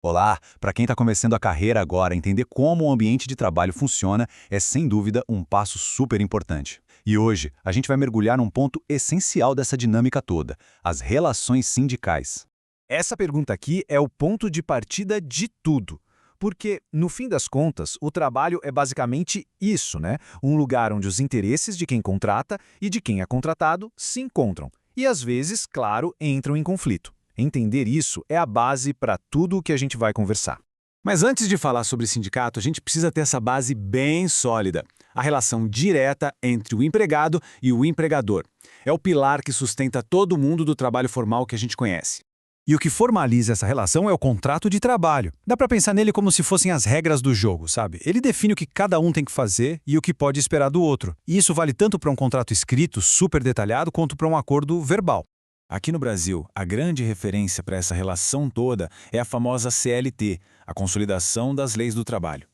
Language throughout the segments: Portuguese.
Olá, para quem está começando a carreira agora, entender como o ambiente de trabalho funciona é sem dúvida um passo super importante. E hoje a gente vai mergulhar num ponto essencial dessa dinâmica toda: as relações sindicais. Essa pergunta aqui é o ponto de partida de tudo. Porque, no fim das contas, o trabalho é basicamente isso, né? Um lugar onde os interesses de quem contrata e de quem é contratado se encontram. E, às vezes, claro, entram em conflito. Entender isso é a base para tudo o que a gente vai conversar. Mas antes de falar sobre sindicato, a gente precisa ter essa base bem sólida. A relação direta entre o empregado e o empregador. É o pilar que sustenta todo mundo do trabalho formal que a gente conhece. E o que formaliza essa relação é o contrato de trabalho. Dá para pensar nele como se fossem as regras do jogo, sabe? Ele define o que cada um tem que fazer e o que pode esperar do outro. E isso vale tanto para um contrato escrito, super detalhado, quanto para um acordo verbal. Aqui no Brasil, a grande referência para essa relação toda é a famosa CLT, a Consolidação das Leis do Trabalho.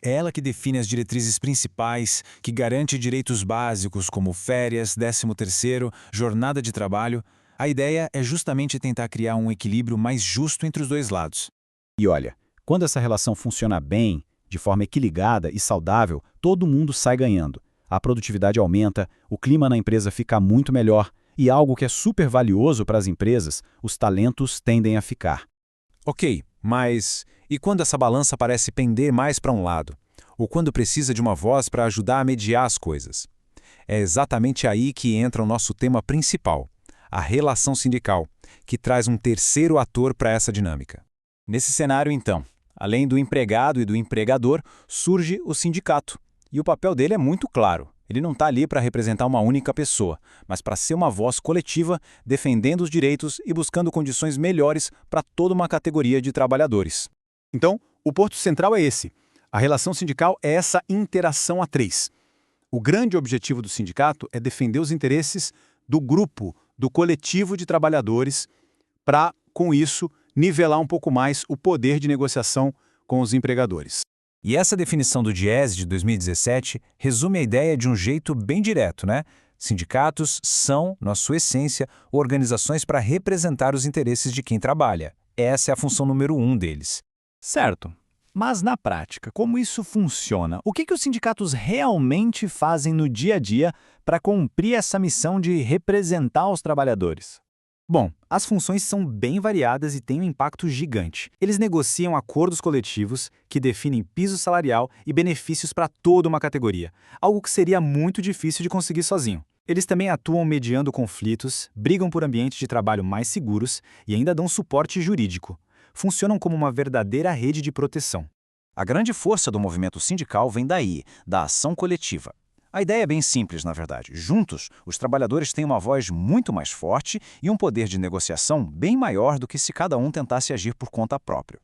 É ela que define as diretrizes principais, que garante direitos básicos como férias, 13º, jornada de trabalho. A ideia é justamente tentar criar um equilíbrio mais justo entre os dois lados. E olha, quando essa relação funciona bem, de forma equilibrada e saudável, todo mundo sai ganhando. A produtividade aumenta, o clima na empresa fica muito melhor e algo que é super valioso para as empresas, os talentos tendem a ficar. Ok, mas e quando essa balança parece pender mais para um lado? Ou quando precisa de uma voz para ajudar a mediar as coisas? É exatamente aí que entra o nosso tema principal: a relação sindical, que traz um terceiro ator para essa dinâmica. Nesse cenário, então, além do empregado e do empregador, surge o sindicato. E o papel dele é muito claro. Ele não está ali para representar uma única pessoa, mas para ser uma voz coletiva, defendendo os direitos e buscando condições melhores para toda uma categoria de trabalhadores. Então, o ponto central é esse. A relação sindical é essa interação a três. O grande objetivo do sindicato é defender os interesses do grupo, do coletivo de trabalhadores, para, com isso, nivelar um pouco mais o poder de negociação com os empregadores. E essa definição do Diese de 2017 resume a ideia de um jeito bem direto, né? Sindicatos são, na sua essência, organizações para representar os interesses de quem trabalha. Essa é a função número 1 deles. Certo. Mas, na prática, como isso funciona? O que os sindicatos realmente fazem no dia a dia para cumprir essa missão de representar os trabalhadores? Bom, as funções são bem variadas e têm um impacto gigante. Eles negociam acordos coletivos que definem piso salarial e benefícios para toda uma categoria, algo que seria muito difícil de conseguir sozinho. Eles também atuam mediando conflitos, brigam por ambientes de trabalho mais seguros e ainda dão suporte jurídico. Funcionam como uma verdadeira rede de proteção. A grande força do movimento sindical vem daí, da ação coletiva. A ideia é bem simples, na verdade. Juntos, os trabalhadores têm uma voz muito mais forte e um poder de negociação bem maior do que se cada um tentasse agir por conta própria.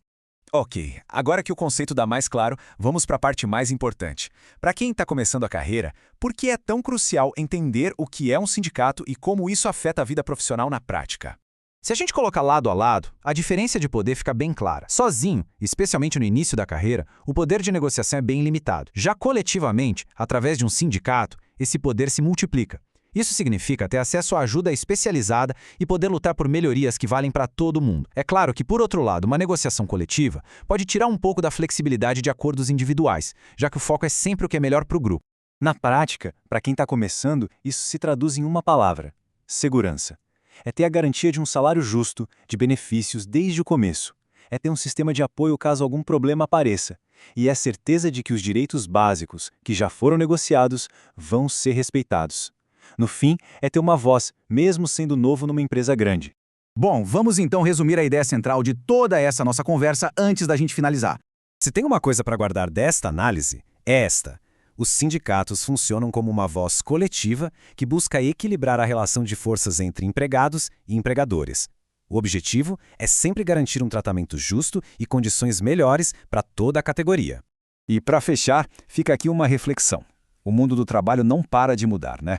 Ok, agora que o conceito dá mais claro, vamos para a parte mais importante. Para quem está começando a carreira, por que é tão crucial entender o que é um sindicato e como isso afeta a vida profissional na prática? Se a gente colocar lado a lado, a diferença de poder fica bem clara. Sozinho, especialmente no início da carreira, o poder de negociação é bem limitado. Já coletivamente, através de um sindicato, esse poder se multiplica. Isso significa ter acesso à ajuda especializada e poder lutar por melhorias que valem para todo mundo. É claro que, por outro lado, uma negociação coletiva pode tirar um pouco da flexibilidade de acordos individuais, já que o foco é sempre o que é melhor para o grupo. Na prática, para quem está começando, isso se traduz em uma palavra: segurança. É ter a garantia de um salário justo, de benefícios desde o começo. É ter um sistema de apoio caso algum problema apareça. E é a certeza de que os direitos básicos, que já foram negociados, vão ser respeitados. No fim, é ter uma voz, mesmo sendo novo numa empresa grande. Bom, vamos então resumir a ideia central de toda essa nossa conversa antes da gente finalizar. Se tem uma coisa para guardar desta análise, é esta. Os sindicatos funcionam como uma voz coletiva que busca equilibrar a relação de forças entre empregados e empregadores. O objetivo é sempre garantir um tratamento justo e condições melhores para toda a categoria. E para fechar, fica aqui uma reflexão. O mundo do trabalho não para de mudar, né?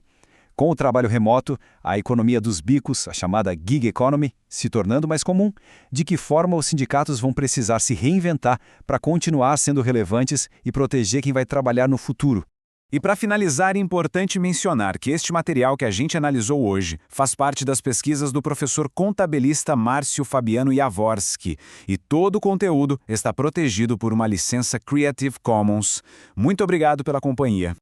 Com o trabalho remoto, a economia dos bicos, a chamada gig economy, se tornando mais comum, de que forma os sindicatos vão precisar se reinventar para continuar sendo relevantes e proteger quem vai trabalhar no futuro? E para finalizar, é importante mencionar que este material que a gente analisou hoje faz parte das pesquisas do professor contabilista Márcio Fabiano Jaworski, e todo o conteúdo está protegido por uma licença Creative Commons. Muito obrigado pela companhia.